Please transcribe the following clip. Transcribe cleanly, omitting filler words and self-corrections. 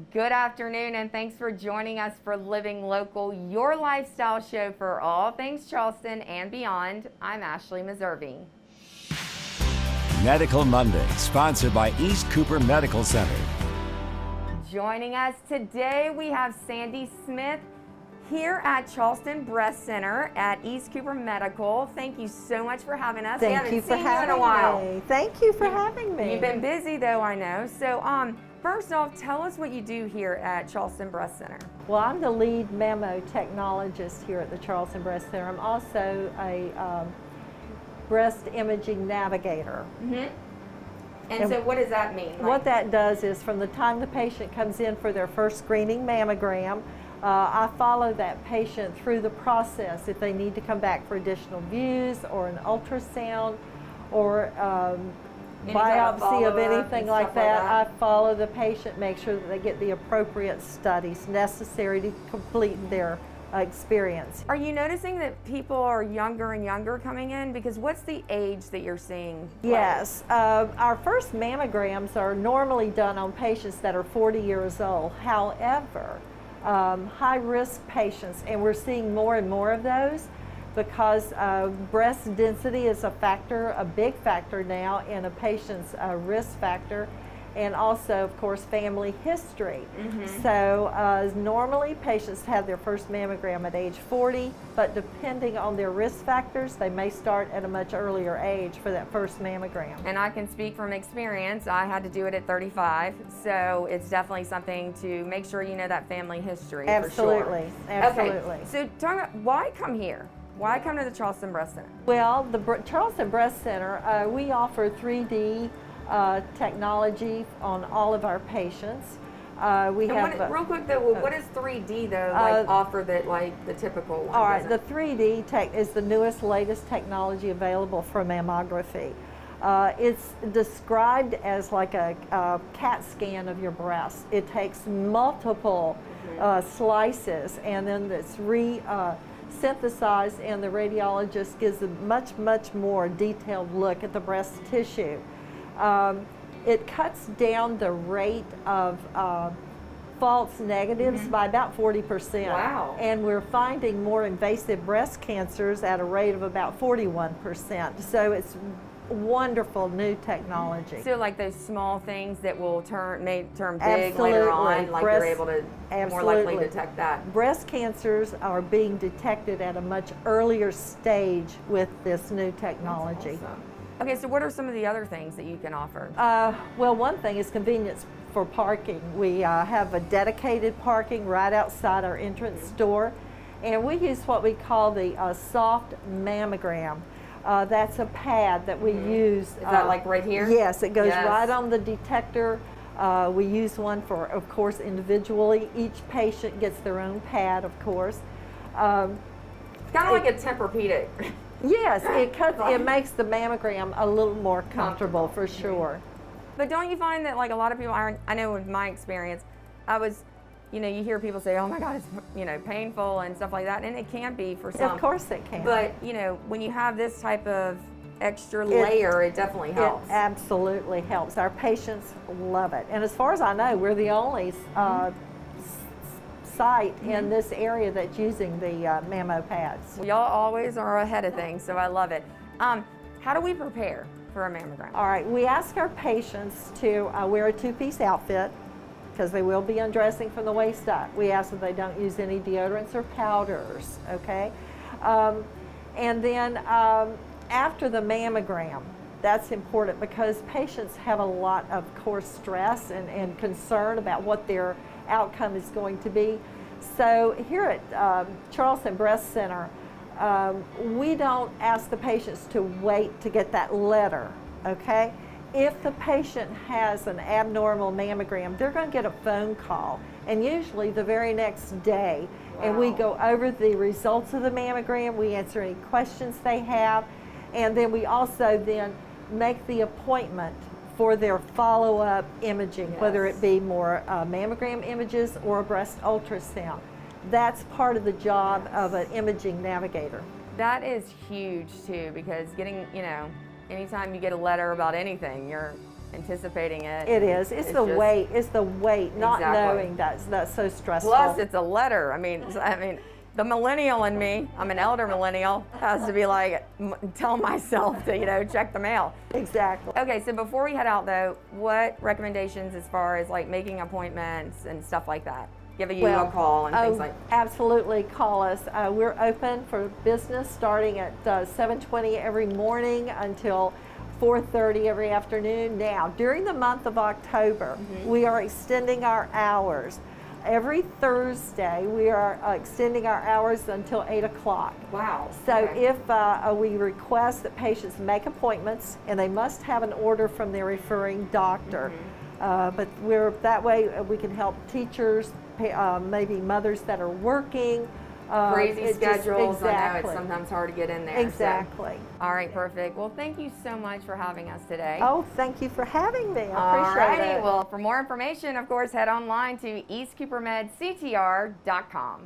Good afternoon, and thanks for joining us for Living Local, your lifestyle show for all things Charleston and beyond. I'm Ashley Meservey. Medical Monday, sponsored by East Cooper Medical Center. Joining us today, we have Sandy Smith here at Charleston Breast Center at East Cooper Medical. Thank you so much for having us. Thank you for having me. Thank you for having me. You've been busy though, I know. So, first off, tell us what you do here at Charleston Breast Center. Well, I'm the lead mammo technologist here at the Charleston Breast Center. I'm also a breast imaging navigator. And so what does that mean? What that does is from the time the patient comes in for their first screening mammogram, I follow that patient through the process. If they need to come back for additional views or an ultrasound or biopsy of anything like that, I follow the patient, make sure that they get the appropriate studies necessary to complete their experience. Are you noticing that people are younger and younger coming in? Because what's the age that you're seeing? Yes, our first mammograms are normally done on patients that are 40 years old. However, high-risk patients, and we're seeing more and more of those because breast density is a factor, a big factor now in a patient's risk factor, and also, of course, family history. So normally patients have their first mammogram at age 40, but depending on their risk factors, they may start at a much earlier age for that first mammogram. And I can speak from experience. I had to do it at 35, so it's definitely something to make sure you know that family history. Absolutely, for sure. absolutely. Okay, so talk about why come here? Why come to the Charleston Breast Center? Well, the Charleston Breast Center, we offer 3D technology on all of our patients. Real quick though, what is 3D though, offer that like the typical one? All right, the 3D tech is the newest, latest technology available for mammography. It's described as like a CAT scan of your breast. It takes multiple slices and then it's synthesized, and the radiologist gives a much, much more detailed look at the breast tissue. It cuts down the rate of false negatives by about 40%. Wow. And we're finding more invasive breast cancers at a rate of about 41%. So it's wonderful new technology. So like those small things that will may turn big later on, like you're able to more likely detect that. Breast cancers are being detected at a much earlier stage with this new technology. Awesome. Okay, so what are some of the other things that you can offer? Well, one thing is convenience for parking. We have a dedicated parking right outside our entrance door, and we use what we call the soft mammogram. That's a pad that we use. Is that like right here? Yes, it goes right on the detector. We use one for, of course, individually. Each patient gets their own pad, of course. It's kind of like a Tempur-Pedic. Yes, it makes the mammogram a little more comfortable for sure. But don't you find that like a lot of people aren't, I know with my experience, you hear people say, oh my God, it's, painful and stuff like that, and it can be for some. Of course it can. But, when you have this type of extra layer, it definitely helps. It absolutely helps. Our patients love it. And as far as I know, we're the only site in this area that's using the mammo pads. Well, y'all always are ahead of things, so I love it. How do we prepare for a mammogram? All right, we ask our patients to wear a two-piece outfit, because they will be undressing from the waist up. We ask that they don't use any deodorants or powders, okay? And then after the mammogram, that's important because patients have a lot of course stress and concern about what their outcome is going to be. So here at Charleston Breast Center, we don't ask the patients to wait to get that letter, okay? If the patient has an abnormal mammogram, they're going to get a phone call, and usually the very next day. Wow. And we go over the results of the mammogram, we answer any questions they have, and then we also then make the appointment for their follow-up imaging, whether it be more mammogram images or a breast ultrasound. That's part of the job of an imaging navigator. That is huge too, because getting, anytime you get a letter about anything, anticipating it. It is. It's the just- wait. It's the wait, not Exactly. knowing that's so stressful. Plus, it's a letter. I mean, the millennial in me, I'm an elder millennial, has to be like, tell myself to, check the mail. Exactly. Okay, so before we head out though, what recommendations as far as like making appointments and stuff like that? Giving you a call and things like that. Absolutely, call us. We're open for business starting at 7:20 every morning until 4:30 every afternoon. Now, during the month of October, we are extending our hours. Every Thursday, we are extending our hours until 8 o'clock. Wow. So Okay. if we request that patients make appointments, and they must have an order from their referring doctor, but that way we can help teachers, maybe mothers that are working. Crazy schedules. Exactly. I know it's sometimes hard to get in there. so- Exactly. All right, perfect. Well, thank you so much for having us today. Oh, thank you for having me. I All appreciate righty. it. Well, for more information, of course, head online to eastcoopermedctr.com.